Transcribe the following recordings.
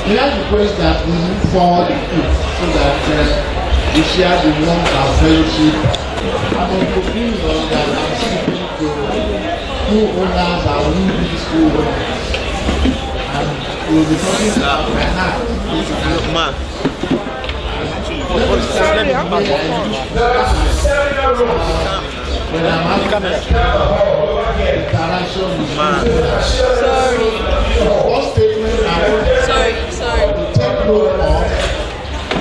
May I request that we move forward so that we share the warmth and fellowship. I'm of the opinion that I'm speaking to school owners and would-be school owners. And we'll be talking about finance. When I'm having interaction with Sorry. What statement I want to take note of,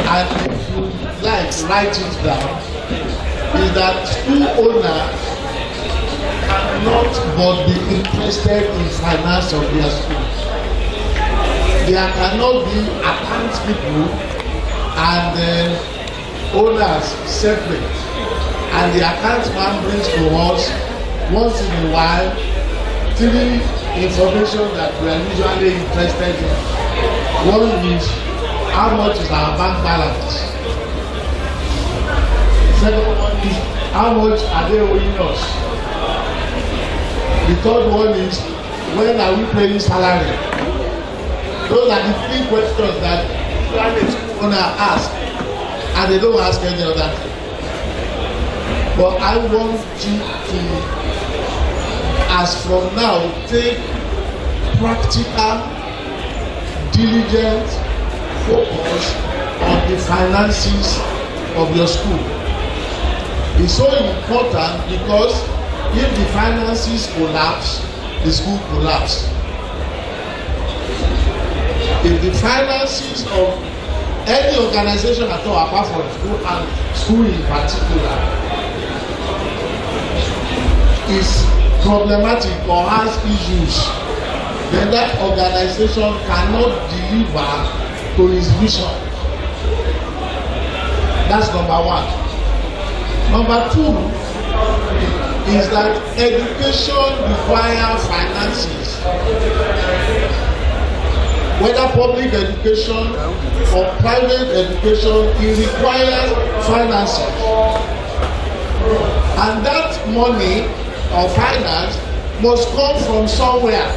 and if you like, write it down, is that school owners cannot but be interested in finance of their school. There cannot be account people and owners separate. And the account man brings to us once in a while 3 information that we are usually interested in. One is how much is our bank balance. Second one is how much are they owing us. The third one is when are we paying salary. Those are the 3 questions that the school owner asks, and they don't ask any other thing. But I want you to, as from now, take practical, diligent focus on the finances of your school. It's so important because if the finances collapse, the school collapses. If the finances of any organization at all, apart from school and school in particular, is problematic or has issues, then that organization cannot deliver to its vision. That's number 1. Number 2 is that education requires finances. Whether public education or private education, it requires finances. And that money or finance must come from somewhere.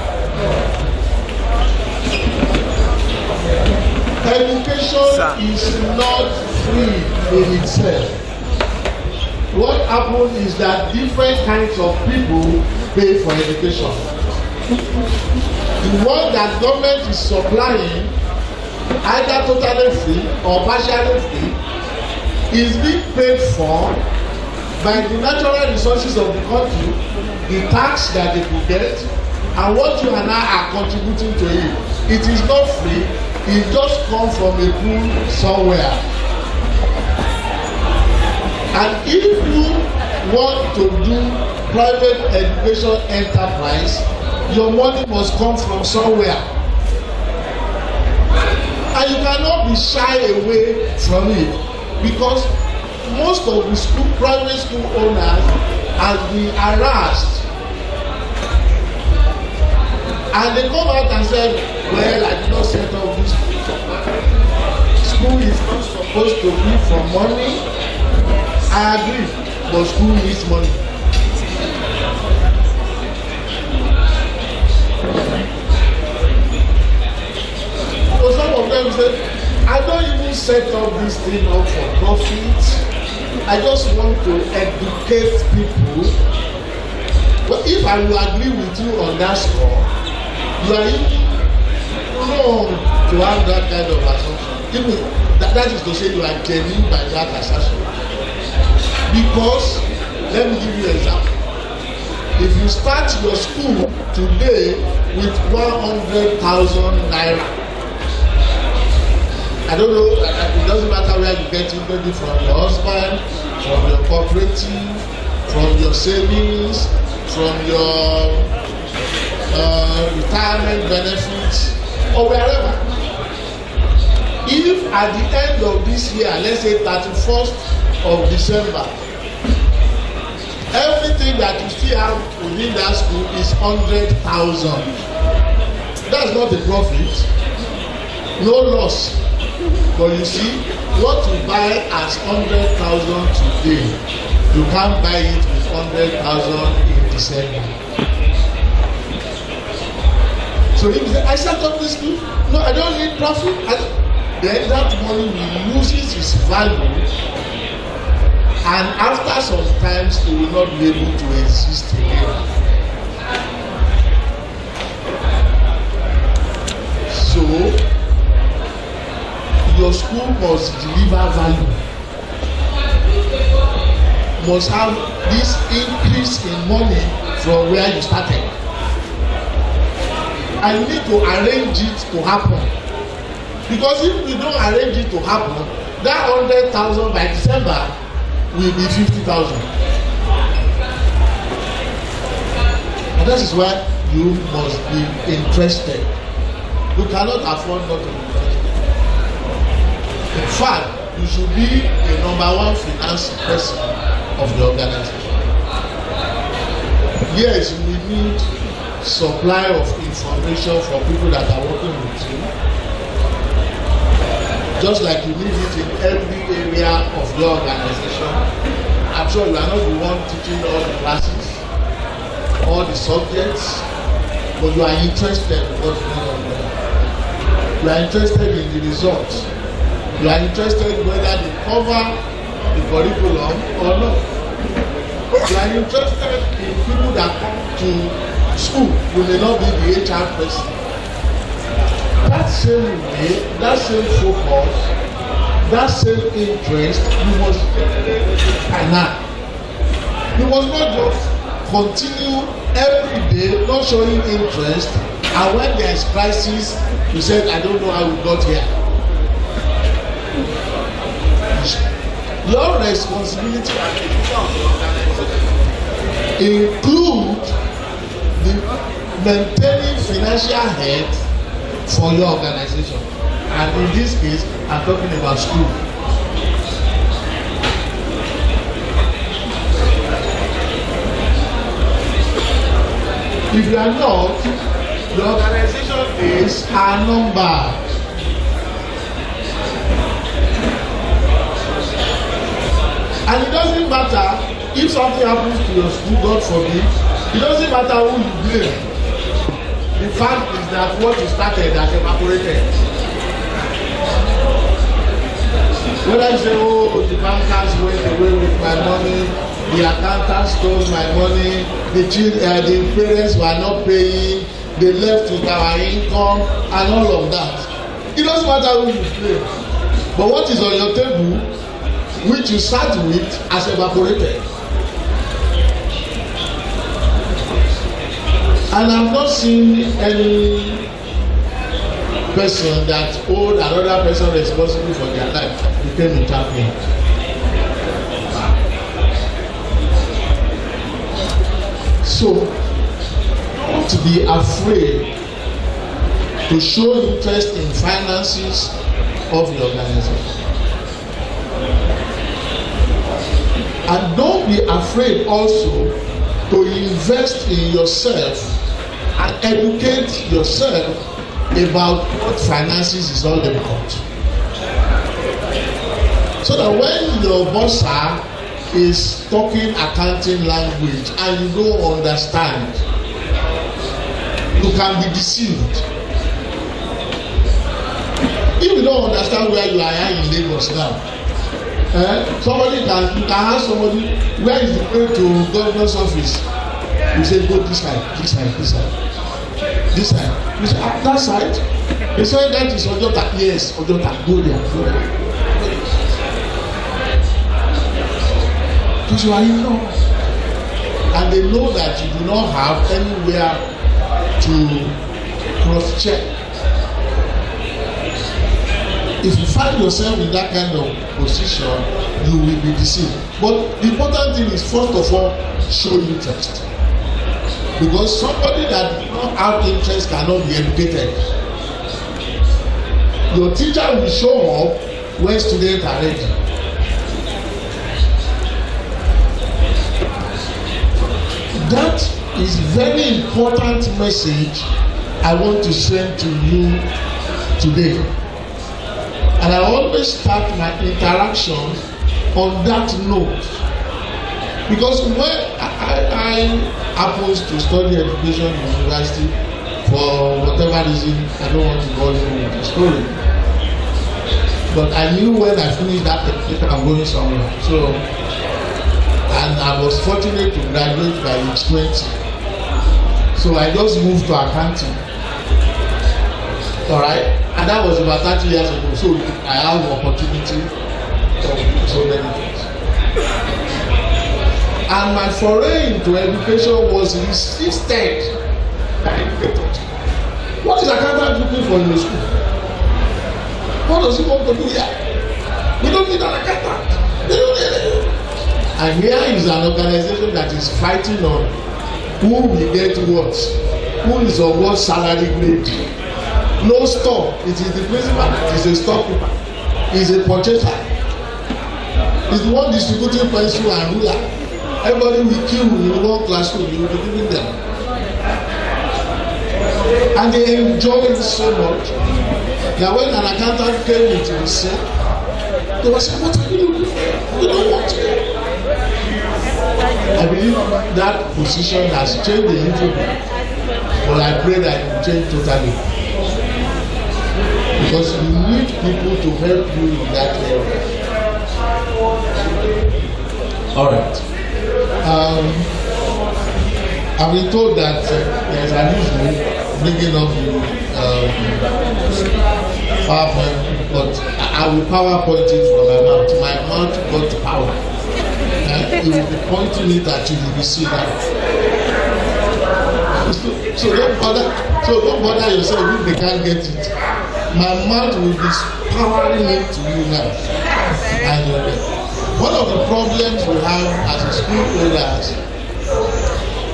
Education is not free in itself. What happens is that different kinds of people pay for education. The one that government is supplying, either totally free or partially free, is being paid for by the natural resources of the country, the tax that they could get, and what you and I are contributing to it. It is not free, it just comes from a pool somewhere. And if you want to do private education enterprise, your money must come from somewhere. And you cannot be shy away from it, because most of the school, private school owners have been harassed. And they come out and say, well, I did not set up this school. School is not supposed to be for money. I agree, but school needs money. So some of them say, I don't even set up this thing up for profit. I just want to educate people. But if I will agree with you on that score, you are even wrong to have that kind of assumption. Even that is to say you are genuine by that assertion. Because, let me give you an example. If you start your school today with 100,000 naira, I don't know, it doesn't matter where you get it, maybe from your husband, from your cooperative, from your savings, from your retirement benefits, or wherever. If at the end of this year, let's say 31st of December, everything that you still have within that school is 100,000. That's not a profit, no loss. But you see, what you buy as 100,000 today, you can't buy it with 100,000 in December. So So if you say, I set up this school, no, I don't need profit. Then that money will loses its value, and after some times it will not be able to exist again. So your school must deliver value, must have this increase in money from where you started. I need to arrange it to happen, because if we don't arrange it to happen, that 100,000 by December will be 50,000. And that is why you must be interested. You cannot afford not to be interested. In fact, you should be the #1 finance person of the organization. Yes, we need supply of information for people that are working with you, just like you need it in every area of your organization. I'm sure you are not the one teaching all the classes, all the subjects, but you are interested in what's going on there. You are interested in the results. You are interested whether they cover the curriculum or not. You are interested in people that come to school. You may not be the HR person. That same way, that same focus, that same interest, you must now. You must not just continue every day not showing interest, and when there is crisis, you said, I don't know how we got here. Your responsibility as a leader of the organization include the maintaining financial health for your organization, and in this case I'm talking about school. If you are not, the organization is a number. And it doesn't matter if something happens to your school, God forbid, it doesn't matter who you blame. The fact is that what you started has evaporated. Whether you say, oh, the bankers went away with my money, the accountant stole my money, the parents were not paying, they left with our income, and all of that. It doesn't matter who you blame. But what is on your table, which you sat with, has evaporated. And I've not seen any person that owed another person responsible for their life became a champion. So don't be afraid to show interest in finances of the organization. And don't be afraid also to invest in yourself and educate yourself about what finances is all about. So that when your boss is talking accounting language and you don't understand, you can be deceived. If you don't understand where you are in Lagos now, you can ask somebody, where is the way to governor's office? You say, go this side, this side, this side, this side. You say, that side? They say, that is Ojota. Yes, Ojota, go there, go there. Because you are in law. And they know that you do not have anywhere to cross-check. If you find yourself in that kind of position, you will be deceived. But the important thing is, first of all, show interest. Because somebody that does not have interest cannot be educated. Your teacher will show up when students are ready. That is very important message I want to send to you today. And I always start my interaction on that note. Because when I happens to study education in university, For whatever reason, I don't want to go into the story. But I knew when I finished that certificate, I'm going somewhere. So, and I was fortunate to graduate by age 20. So I just moved to accounting. Alright? And that was about 30 years ago. So I have opportunity of so many things. And my foray into education was resisted. What is accountant looking for in the school? What does he want to do here? We don't need an accountant. They don't need it. And here is an organization that is fighting on who will get what, who is on what salary grade. No store. It is the principal. It is a storekeeper. It is a purchaser. It's the one distributing pencil and ruler. Everybody will queue in one classroom. You will be giving them. And they enjoy it so much that when an accountant came into the scene, they were saying, what are you doing? We don't want it. I believe that position has changed a little bit, but I pray that it will change totally. Because you need people to help you in that area. All right. I've been told that there's an issue bringing up the PowerPoint, but I will PowerPoint it from my mouth. My mouth got power. And it will be pointing it at you, you will see that. So don't bother yourself if they can't get it. My mouth will be powering it to you now. And one of the problems we have as a school owners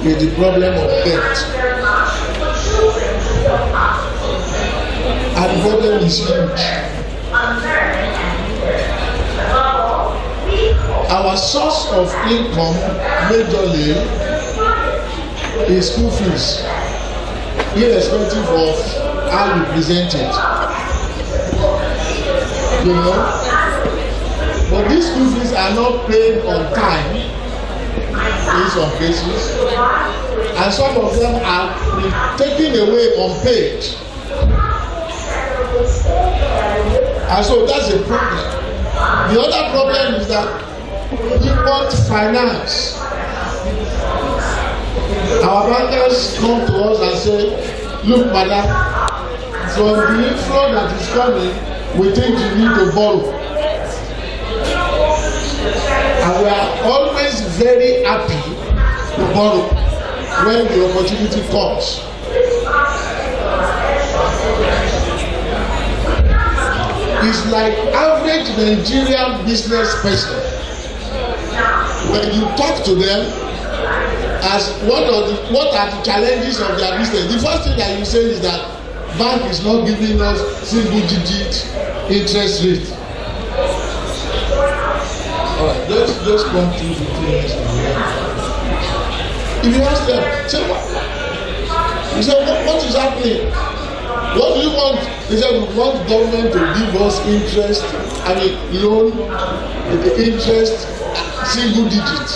is the problem of debt. And the problem is huge. Our source of income majorly is school fees, irrespective of how you present it. You know? But these school fees are not paid on time in some cases, and some of them are taken away unpaid. And so that's a problem. The other problem is that we want finance. Our bankers come to us and say, look, madam, from the inflow that is coming, we think you need to borrow. And we are always very happy to borrow when the opportunity comes. It's like average Nigerian business person. When you talk to them as what are the challenges of their business, the first thing that you say is that bank is not giving us single-digit interest rate. All right, let's come to 15 minutes. If you ask them, say what? You say what is happening? What do you want? They said we want government to give us interest, loan, the interest, single digit.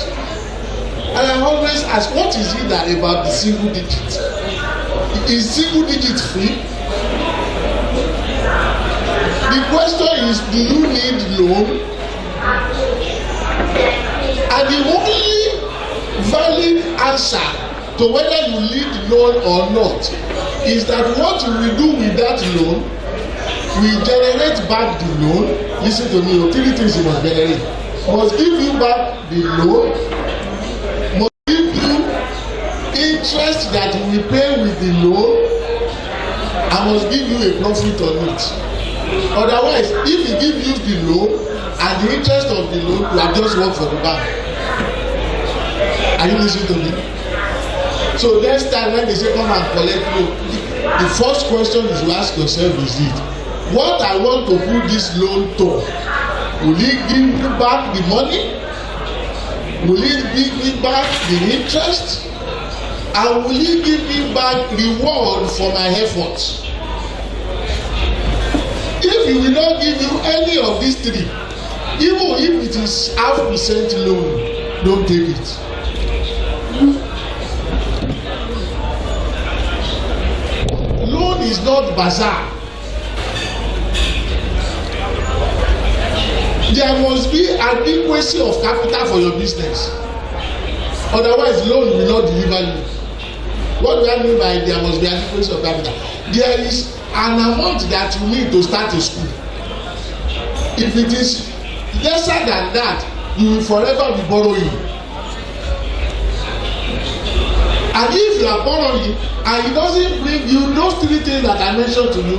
And I always ask, what is it that about the single digit? Is single digit free? The question is, do you need loan? And the only valid answer to whether you need loan or not is that what you will do with that loan will generate back the loan. Listen to me, 3 things you must generate. Must give you back the loan, must give you interest that you will pay with the loan, and must give you a profit on it. Otherwise, if he gives you the loan and the interest of the loan, you have just worked for the bank. Are you listening to me? So next time when they say come and collect loan, the first question is to ask yourself is it, what I want to put this loan to, will it give me back the money? Will it give me back the interest? And will it give me back reward for my efforts? If he will not give you any of these 3, even if it is 0.5% loan, don't take it. is not bazaar. There must be adequacy of capital for your business. Otherwise, loan will not deliver you. What do I mean by there must be adequacy of capital? There is an amount that you need to start a school. If it is lesser than that, you will forever be borrowing. And if you are borrowing and it doesn't bring you those three things that I mentioned to you,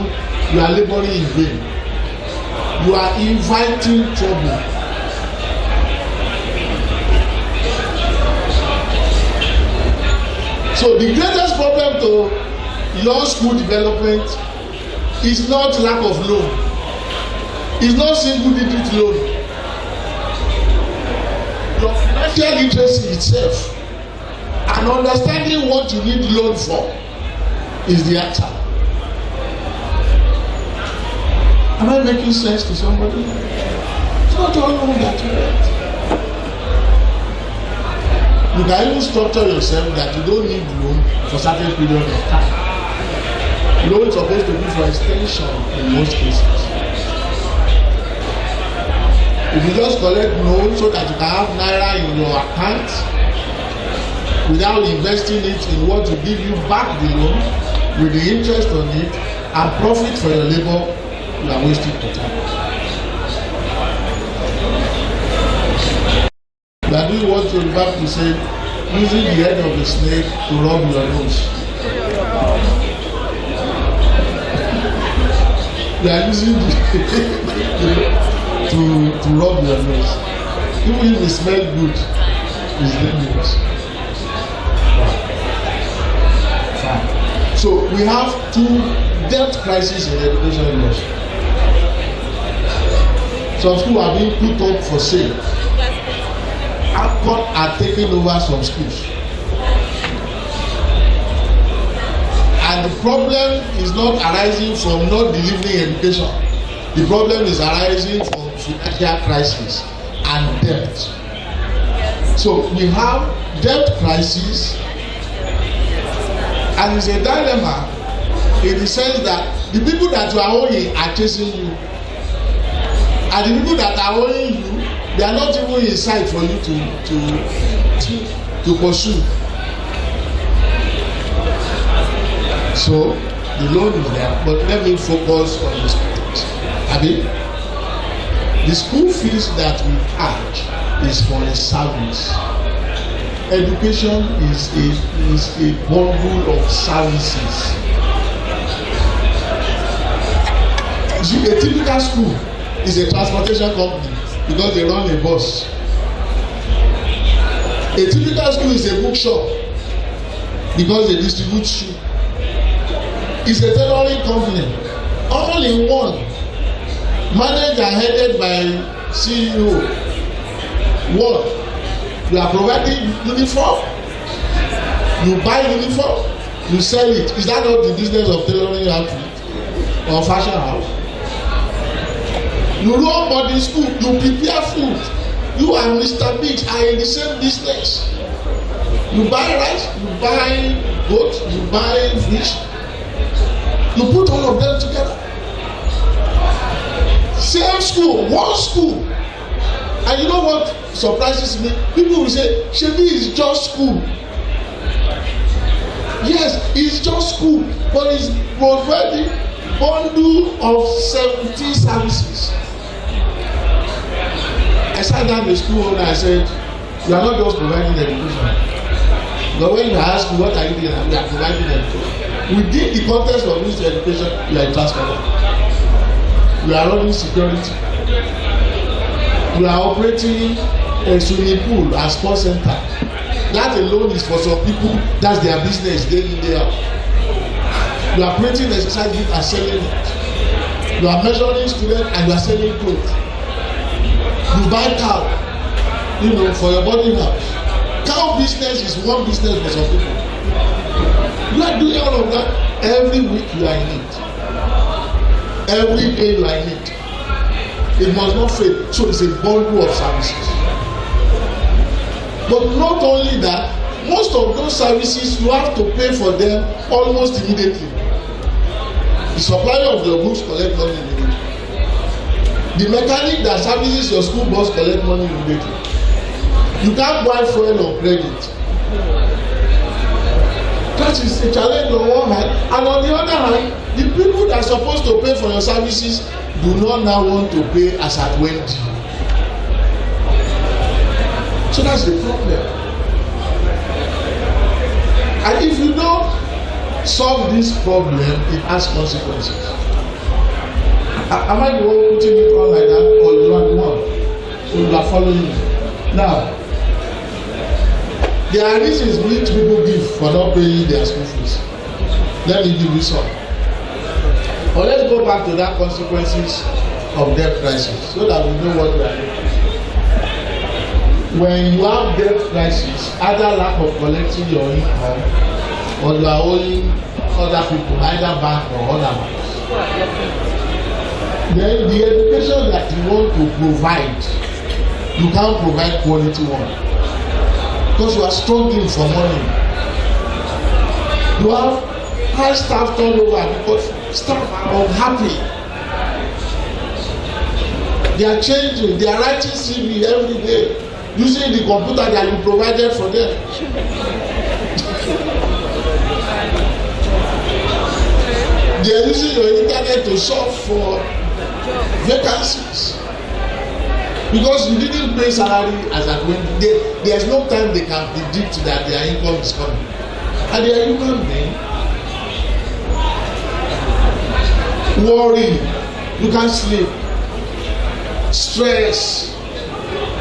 you are laboring in vain. You are inviting trouble. So the greatest problem to your school development is not lack of loan. It's not single-digit loan. Your financial literacy itself and understanding what you need loan for is the answer. Am I making sense to somebody? It's not all loan that you get. You can even structure yourself that you don't need loan for certain period of time. Loan is supposed to be for extension in most cases. If you just collect loan so that you can have naira in your account without investing it in what will give you back the loan with the interest on it and profit for your labor, you are wasting your time. You are doing what your Bible said, using the head of the snake to rub your nose. You are using to rub your nose. Even if it smells good, it's dangerous. Fine. So we have two debt crises in the education industry. Some schools are being put up for sale. APCON are taking over some schools. And the problem is not arising from not delivering education. The problem is arising from financial crisis and debt. So we have debt crisis, and it's a dilemma in the sense that the people that you are owing are chasing you, and the people that are owing you, they are not even in sight for you to pursue. So the loan is there, but let me focus on the students. The school fees that we charge is for a service. Education is a bundle of services. A typical school is a transportation company because they run a bus. A typical school is a bookshop because they distribute shoes. It's a tailoring company, all in one, managed and headed by CEO. One, you are providing uniform, you buy uniform, you sell it. Is that not the business of tailoring outfit or fashion house? You run boarding school, you prepare food. You and Mr. Biggs are in the same business. You buy rice, you buy goat, you buy fish. You put all of them together. Same school, one school. And you know what surprises me? People will say, Shebi is just school. Yes, it's just school, but it's providing bundle of 70 services. I sat down the school owner and I said, you are not just providing education. But when you ask me what are you doing, we are providing education. Within the context of this education, you are a transformer. You are running security. You are operating a swimming pool and sports center. That alone is for some people, that's their business day in, day out. You are creating exercise book and selling it. You are measuring students and you are selling clothes. You buy cow, for your boarding house. Cow business is one business for some people. You are doing all of that. Every week you are in it. Every day you are in it. It must not fail. So it's a bundle of services. But not only that, most of those services you have to pay for them almost immediately. The supplier of your books collect money immediately. The mechanic that services your school bus collect money immediately. You can't buy fuel on credit. That is a challenge on one hand, and on the other hand, the people that are supposed to pay for your services do not now want to pay as at when due. So that's the problem. And if you don't solve this problem, it has consequences. Am I the one putting it on like that, or you are the one? So you are following me. Now, there are reasons which people give for not paying their school fees. Let me give you some. But let's go back to that consequences of debt crisis so that we know what we are doing. When you have debt crisis, either lack of collecting your income or you are owing other people, either bank or other banks, then the education that you want to provide, you can't provide quality one because you are struggling for money. You have high staff turnover because staff are unhappy. They are changing, they are writing CV every day using the computer that you provided for them. They are using your internet to search for vacancies because you didn't pay salary as at when there's no time they can predict that their income is coming, and they are human beings. Worry, you can't sleep, stress,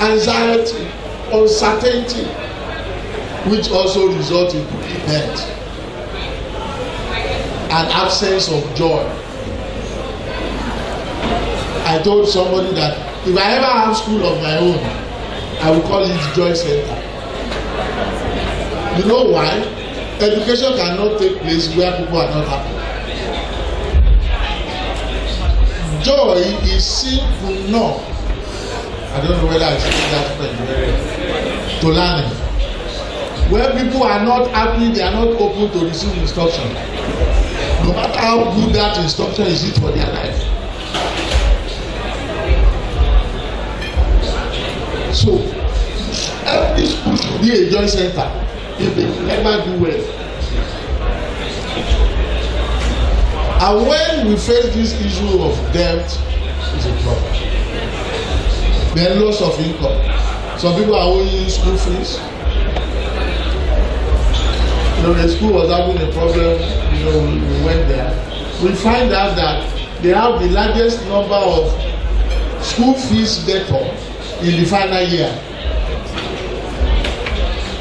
anxiety, uncertainty, which also result in debt and absence of joy. I told somebody that if I ever have school of my own, I will call it Joy Center. You know why? Education cannot take place where people are not happy. Joy is simple enough. I don't know whether I speak that friend to learning. Where people are not happy, they are not open to receive instruction. No matter how good that instruction is for their life. So, every school should be a joy center if they never do well. And when we face this issue of debt, it's a problem. Then loss of income. Some people are owing school fees. You know, the school was having a problem, you know, we went there. We find out that they have the largest number of school fees debtor in the final year.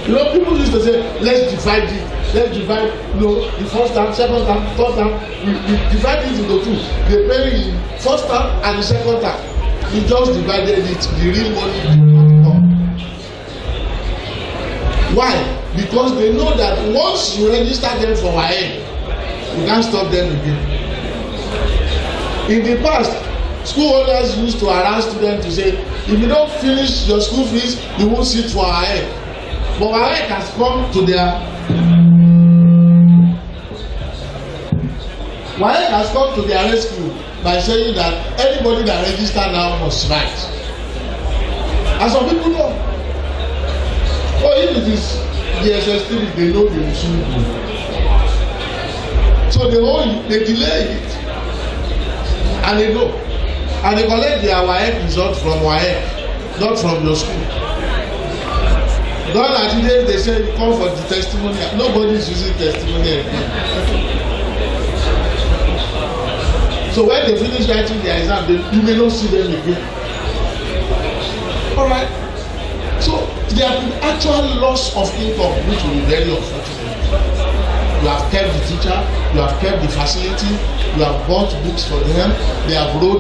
You know, people used to say, let's divide it. Let's divide, you know, the first term, second term, third term. We divide it into two. They pay in first term and the second term. We just divided it, the real money did not come. Why? Because they know that once you register them for WAEC, you can't stop them again. In the past, school owners used to harass students to say, if you don't finish your school fees, you won't sit for WAEC. But WAEC has come to their rescue by saying that anybody that register now must write. And some people know. Oh, if it is the SS3, they know they will soon do. So they delay it. And they know. And they collect their WAEC result from WAEC, not from your school. Don't like today they say you come for the testimony. Nobody is using testimony again. So when they finish writing their exam, you may not see them again. All right. So there have been actual loss of income, which will be very unfortunate. You have kept the teacher, you have kept the facility, you have bought books for them, they have ride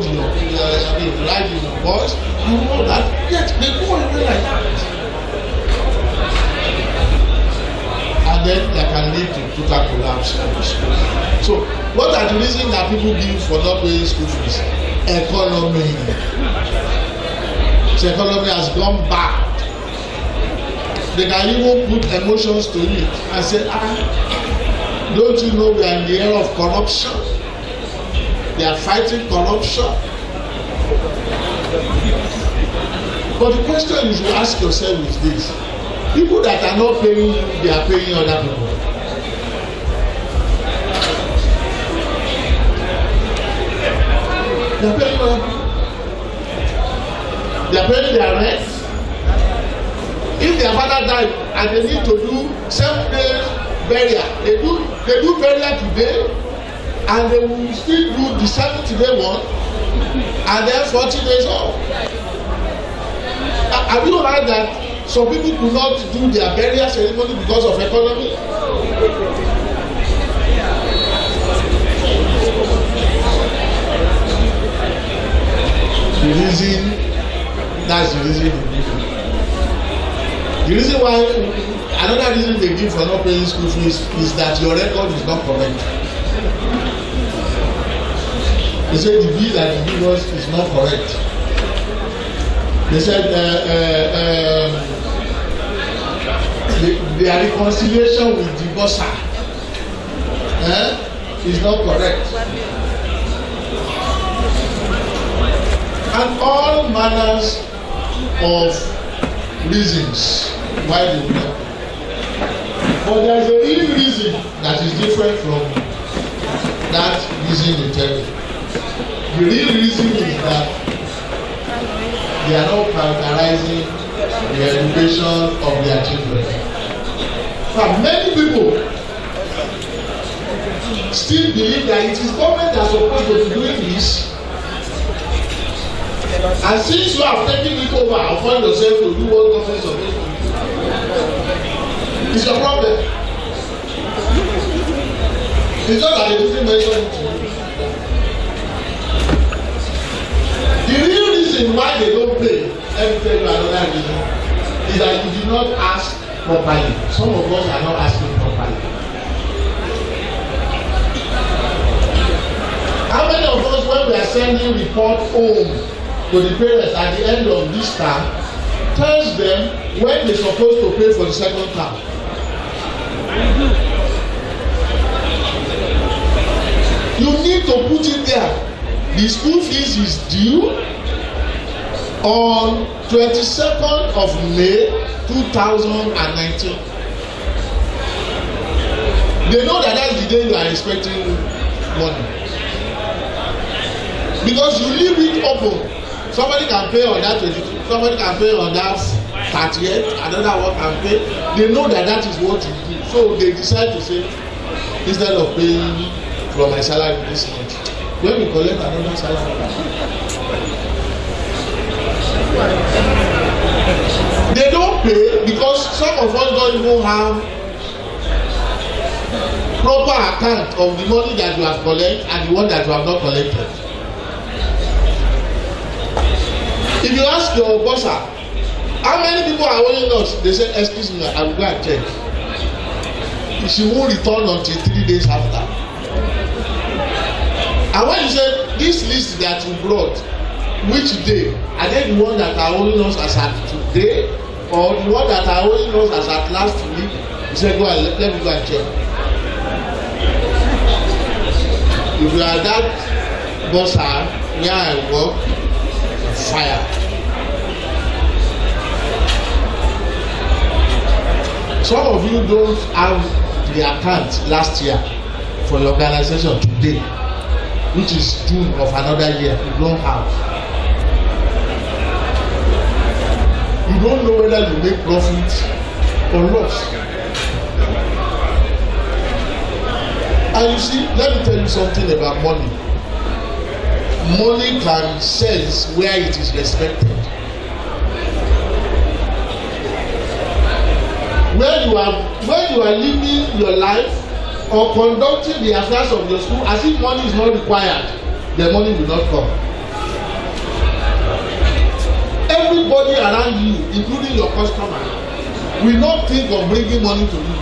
your bus, and all that. Yet they go away like that. And then that can lead to total collapse of the school. So, what are the reasons that people give for not paying school fees? Economy. So economy has gone bad. They can even put emotions to it and say, don't you know we are in the era of corruption? They are fighting corruption. But the question you should ask yourself is this: people that are not paying you, they are paying other people. They are paying other people. They are paying their rent. If their father died and they need to do 7 days burial, they do burial today, and they will still do the 7th day one, and then 40 days off. Have you heard that some people do not do their burial ceremony because of economy? That's the reason. The reason why, another reason they give for not paying school fees is that your record is not correct. They say the bill that you give us is not correct. They said their reconciliation with the bossa is not correct. And all manners of reasons why they do not. But there is a real reason that is different from that reason they tell you. The real reason is that they are not prioritizing the education of their children. But many people still believe that it is government that is supposed to be doing this. And since you have taken it over upon yourself to do what government is supposed to do, it's your problem. It's not that they didn't mention it to you. The real reason why they don't pay, let me tell you another reason, is that you did not ask properly. Some of us are not asking properly. How many of us, when we are sending report home to the parents at the end of this term, tells them when they're supposed to pay for the second term? You need to put it there. The school fees is due on 22nd of May 2019. They know that that's the day you are expecting money. Because you leave it open. Somebody can pay on that 22, somebody can pay on that 30th, another one can pay. They know that that is what you do. So they decide to say, instead of paying from my salary this month, when we collect another salary, they don't pay because some of us don't even have proper account of the money that you have collected and the one that you have not collected. If you ask your bossa, how many people are owing us? They say, excuse me, I will go and check. She won't return until 3 days after. And when you say, this list that you brought, which day? Are they the one that are owing us as at today? Or the one that are owing us as at last week? You say, go and let me go and check. If you are that bossa where I work, fire. Some of you don't have the account last year for your organization today, which is June of another year. You don't have. You don't know whether you make profit or loss. And you see, let me tell you something about money. Money can sense where it is respected. When you are living your life or conducting the affairs of your school as if money is not required, the money will not come. Everybody around you, including your customer, will not think of bringing money to you.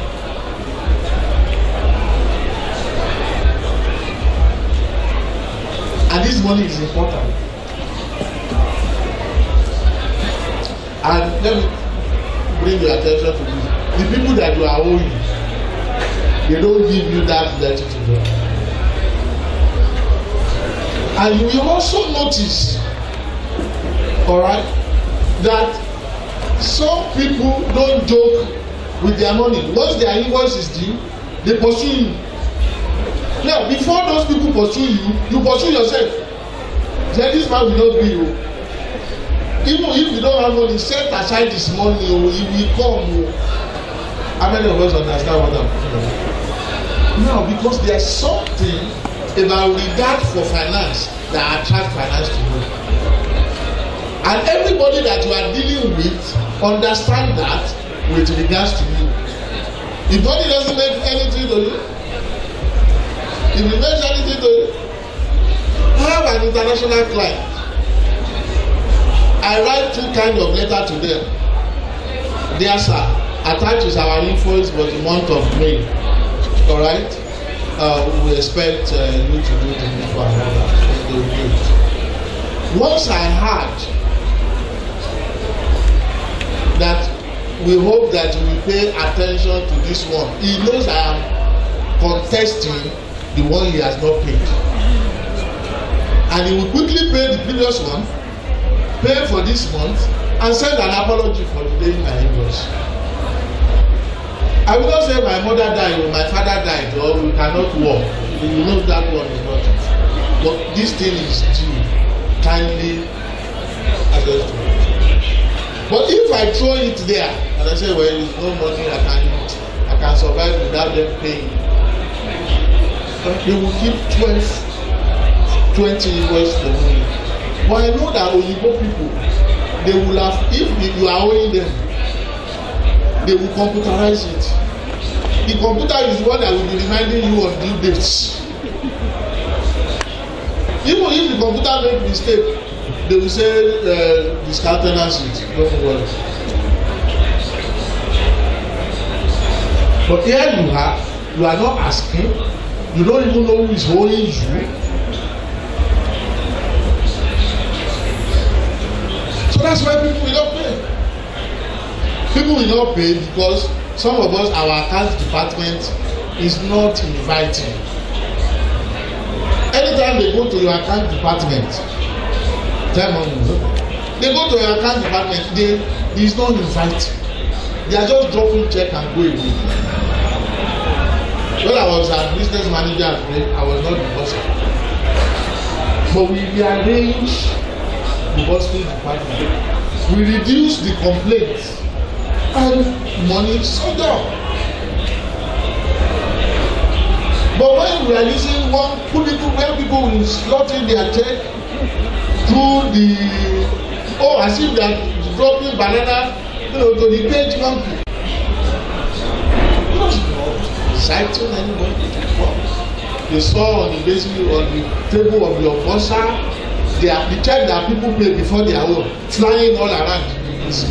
And this money is important. And let me bring your attention to this. The people that you are owing, they don't give you that letter to do. And you will also notice, alright, that some people don't joke with their money. Once their invoice is due, they pursue you. Now, before those people pursue you, you pursue yourself. Then this man will not be you. Even if you don't have money, set aside this money, he will come. How many of us understand what I'm saying? Now, because there's something about regard for finance that attracts finance to you. And everybody that you are dealing with understand that with regards to you. If money doesn't make anything to you, if it makes anything to you, I have an international client. I write 2 kinds of letter to them. Dear sir, attached is our invoice for the month of May. Alright? We expect you to do the need for another. Once I heard that we hope that you will pay attention to this one, he knows I am contesting the one he has not paid. And he will quickly pay the previous one, pay for this month, and send an apology for delaying my invoice. I will not say my mother died or my father died or we cannot work. You know that one is not it. But this thing is due. Kindly attest to it. But if I throw it there and I say, well, there is no money, I can survive without them paying. They will keep 20 invoices for me. But I know that Oyibo people, they will have, if you are owing them, they will computerize it. The computer is the one that will be reminding you of due dates. Even if the computer make mistake, they will say discountenance it. Don't worry. But here you are not asking. You don't even know who is owing you. So that's why people will not pay. People will not pay because some of us, our account department is not inviting. Anytime they go to your account department, they go to your account department, there is no inviting. They are just dropping check and go away. When I was a business manager at Ray, I was not the boss. But we rearranged the hospital department. We reduced the complaints and money so down. But when we are using one where people will slot in their check through the as if they are dropping banana, to the page 1. Citing anybody to come. They saw on the basis on the table of your bossa, the check that people pay before their own, flying all around. They say,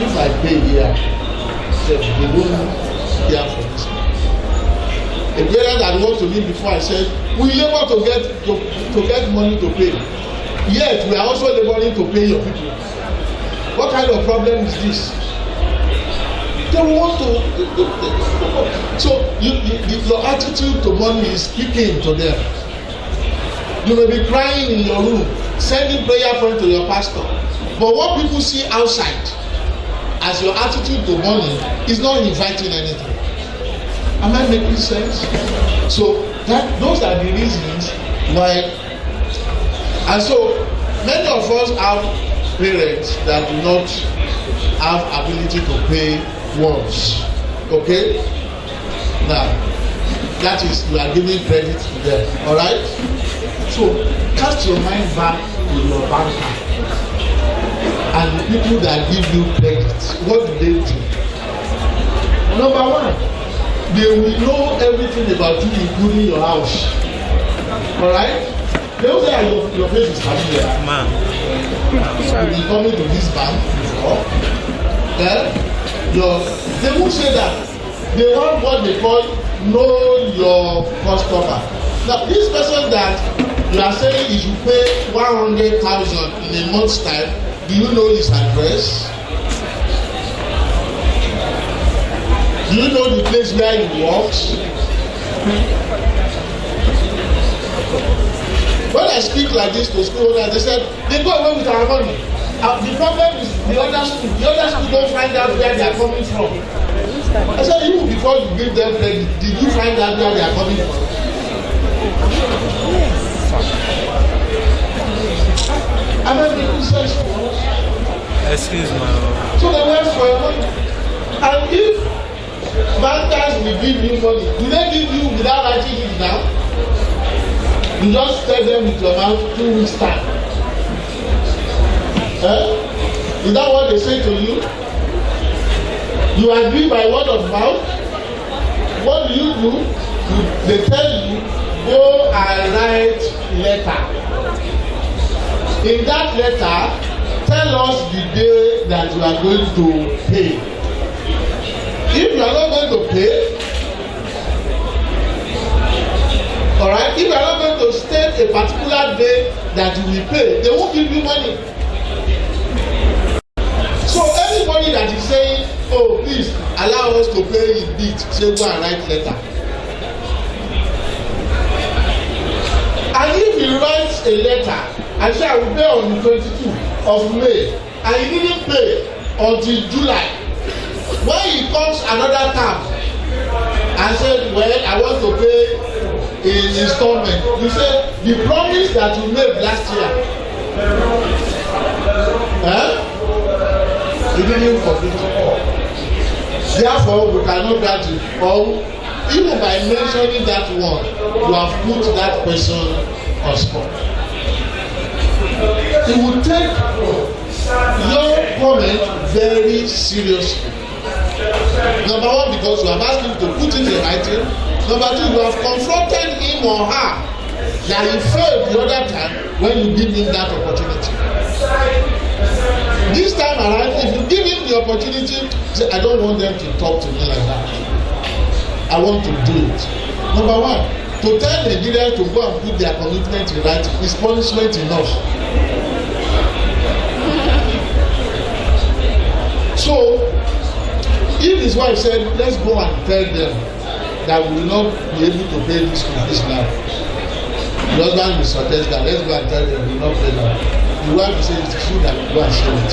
if I pay here, they won't care for this. A parent that wants to me before I said, we labor to get money to pay. Yet we are also laboring to pay your people. What kind of problem is this? They want to. So your attitude to money is speaking to them. You may be crying in your room, sending prayer point to your pastor, but what people see outside as your attitude to money is not inviting anything. Am I making sense? So those are the reasons why. And so many of us have parents that do not have ability to pay once. Okay? Now, that is, you are giving credit to them. Alright? So, cast your mind back to your banker and the people that give you credit. What do they do? Number 1, they will know everything about you, including your house. Alright? They will say your face is familiar. You've been coming to this bank before. They will say that they want what they call know your customer. Now, this person that you are saying you should pay 100,000 in a month's time, do you know his address? Do you know the place where he works? When I speak like this to school owners, they said they go away with our money. The problem is the other school don't find out where they are coming from. I said, you before you give them credit, did you find out where they are coming from? I'm not making sense for us. Excuse me. So they went for your money. And if bankers will give you money, do they give you without writing it down? You just tell them with your mouth 2 weeks time. Is that what they say to you? You agree by word of mouth? What do? They tell you, go and write letter. In that letter, tell us the day that you are going to pay. If you are not going to pay, alright, if you are not going to state a particular day that you will pay, they won't give you money. So anybody that is saying, oh please allow us to pay in bit, say go and write letter. And if he writes a letter and say I will pay on the 22 of May and he didn't pay until July, when he comes another time and said, well, I want to pay in installment, you say the promise that you made last year, you didn't fulfill it. Therefore, we cannot grant you. Or even by mentioning that one, you have put that person on spot. It will take your comment very seriously. Number one, because you have asked him to put it in writing. Number two, you have confronted him or her that he failed the other time when you give him that opportunity. This time around, if you give him the opportunity, say, I don't want them to talk to me like that. I want to do it. Number one, to tell the leader to go and put their commitment in writing is punishment enough. So, if his wife said, let's go and tell them that we will not be able to pay this now, the husband will suggest that let's go and tell them we will not pay them. The wife will say it's true that we go and share it.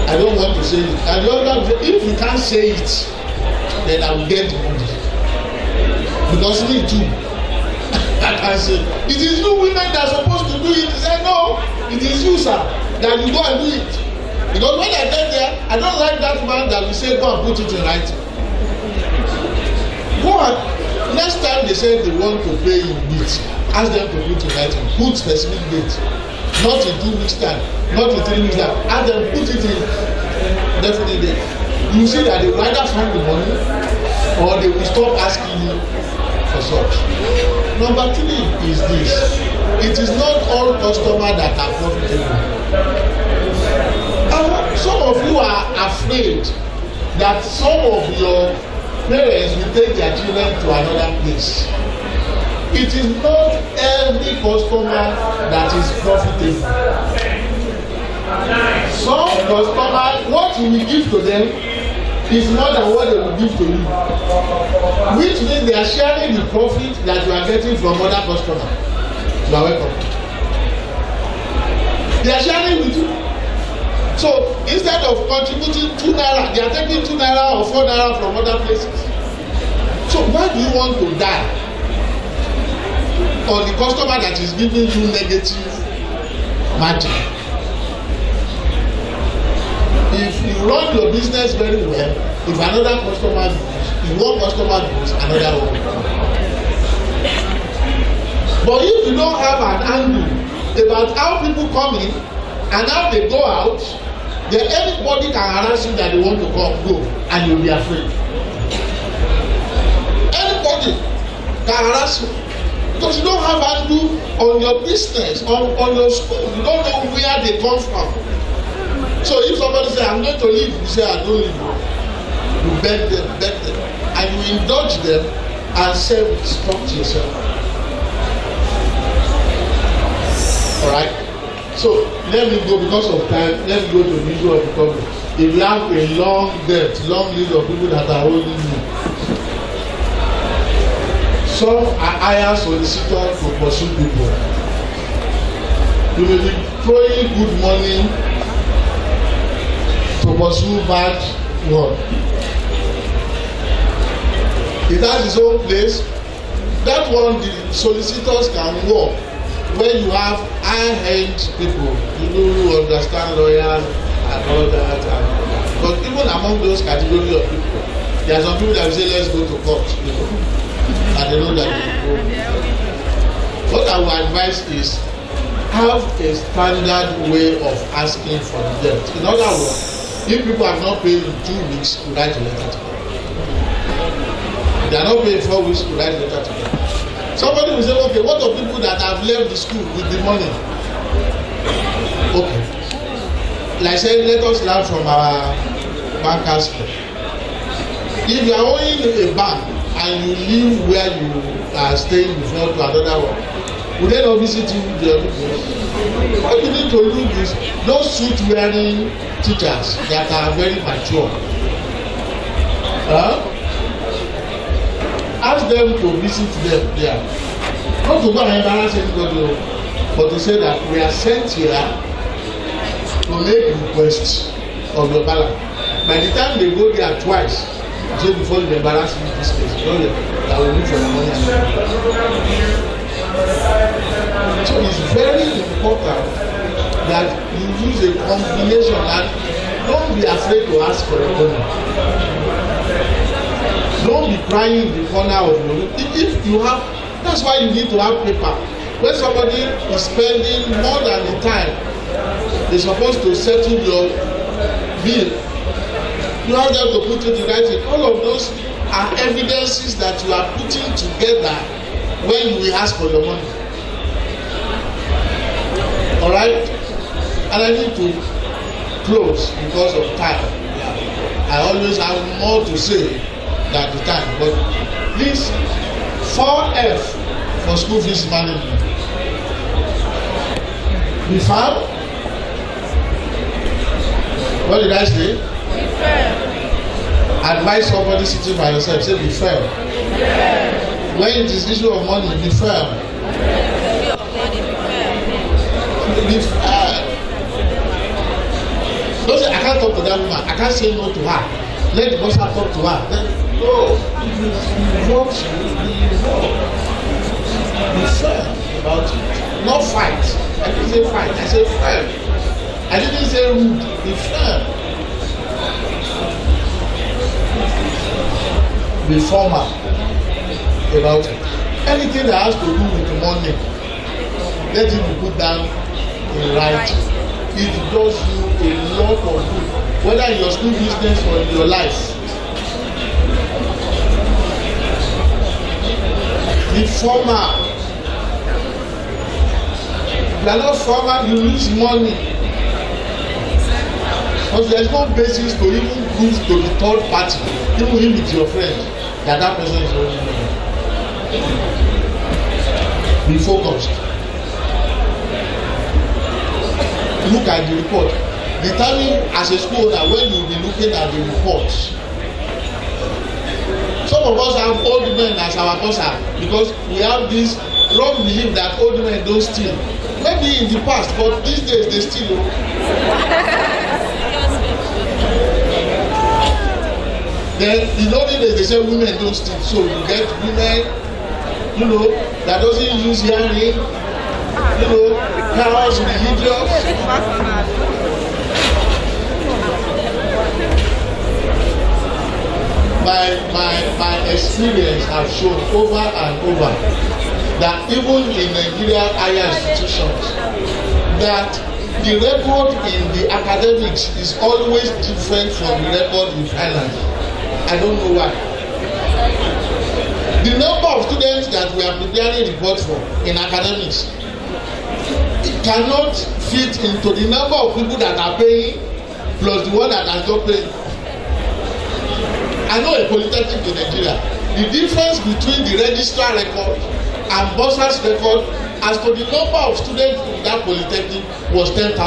I don't want to say it. And the husband will say, if you can't say it, then I will get the money. Because me too, I can't say it is you women that are supposed to do it. He said, no, it is you, sir, that you go and do it. Because when I get there, I don't like that man that will say, go and put it in writing. Go on. Next time they say they want to pay in bits, ask them to put in writing. Put specific date. Not in 2 weeks time, not in 3 weeks time. Ask them put it in definite date. You see that they will either find the money or they will stop asking you for such. Number 3 is this. It is not all customers that are profitable. Some of you are afraid that some of your parents will take their children to another place. It is not every customer that is profitable. Some customers, what you will give to them is more than what they will give to you. Which means they are sharing the profit that you are getting from other customers. You are welcome. They are sharing with you. So instead of contributing 2 naira, they are taking 2 naira or 4 naira from other places. So why do you want to die on the customer that is giving you negative margin? If you run your business very well, if another customer goes, if one customer goes, another one. But if you don't have an angle about how people come in and how they go out, then anybody can harass you that they want to come, go, and you'll be afraid. Anybody can harass you because you don't have handle on your business, on your school. You don't know where they come from. So if somebody says, I'm going to leave, you say, I don't leave. You beg them, and you indulge them and say, stop to yourself. Alright? So let me go, because of time, let me go to the issue of the problem. If you have a long list of people that are holding you, Some are higher solicitors to pursue people. You will be throwing good money to pursue bad one. It has its own place. That one, the solicitors can work when you have high-end people, people who understand lawyers and all that. But even among those category of people, there are some people that will say, let's go to court, you know, and they know that they will go. What I would advise is, have a standard way of asking for the debt. In other words, if people have not paid in 2 weeks, you write a letter to them. They are not paying 4 weeks, you write a letter to them. Somebody will say, okay, what of people that have left the school with the money? Okay. Like I said, let us learn from our bankers. If you are owing a bank and you live where you are staying before to another one, will they not visit you with your people? What you need to do is those suit wearing teachers that are very mature. Ask them to visit them there. Not to go and embarrass anybody, but to say that we are sent here to make requests of your balance. By the time they go there twice, say before you embarrass me this case, you know that will look for the money. So it's very important that you use a combination and don't be afraid to ask for the money. Don't be crying in the corner of your room. If you have, that's why you need to have paper. When somebody is spending more than the time they're supposed to settle your bill, you have them to put it in writing. All of those are evidences that you are putting together when you ask for your money. Alright? And I need to close because of time. I always have more to say than the time, but please, 4F for school fees management. Be firm. What did I say? Be firm. Advise somebody sitting by yourself, say be firm. When it is issue of money, be firm. Be firm. Don't say, I can't talk to that woman, I can't say no to her. Let the boss talk to her. Then, no, if you want to be firm about it. Not fight. I didn't say fight, I said firm. I didn't say rude, be firm. Be formal about it. Anything that has to do with money, let it be put down in writing. It does you a lot of good, whether in your school business or in your life. Be formal. If you are not formal, you lose money. Because there is no basis to even prove to the third party, even if it's your friend, that person is owing money. Be focused. Look at the report. Determine as a school owner when you will be looking at the reports. Some of us have old men as our bosser because we have this wrong belief that old men don't steal. Maybe in the past, but these days they steal. Then in olden days they say women don't steal, so you get women, you know, that doesn't use hearing, you know, cows, religious. My experience have shown over and over that even in Nigeria higher institutions, that the record in the academics is always different from the record in finance. I don't know why. The number of students that we are preparing reports for in academics, it cannot fit into the number of people that are paying plus the one that are not paying. I know a polytechnic in Nigeria. The difference between the registrar record and bursar's record as to the number of students in that polytechnic was 10,000.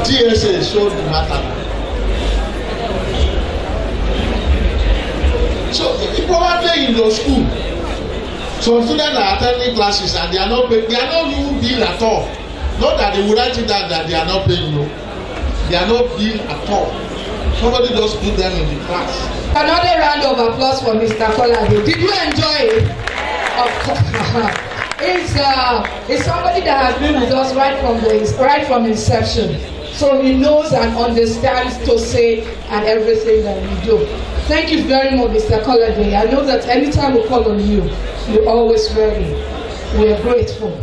TSA showed the matter. in your school. Some students are attending classes and they are not paying. They are not even billed at all. Not that they will write it down that they are not paying you. They are not billed at all. Somebody just put them in the class. Another round of applause for Mr. Kalode. Did you enjoy it? Of course. It's somebody that has been with us right from inception. So he knows and understands TOSSE and everything that we do. Thank you very much, Mr. Kalode. I know that anytime we call on you, you're always ready. We are grateful.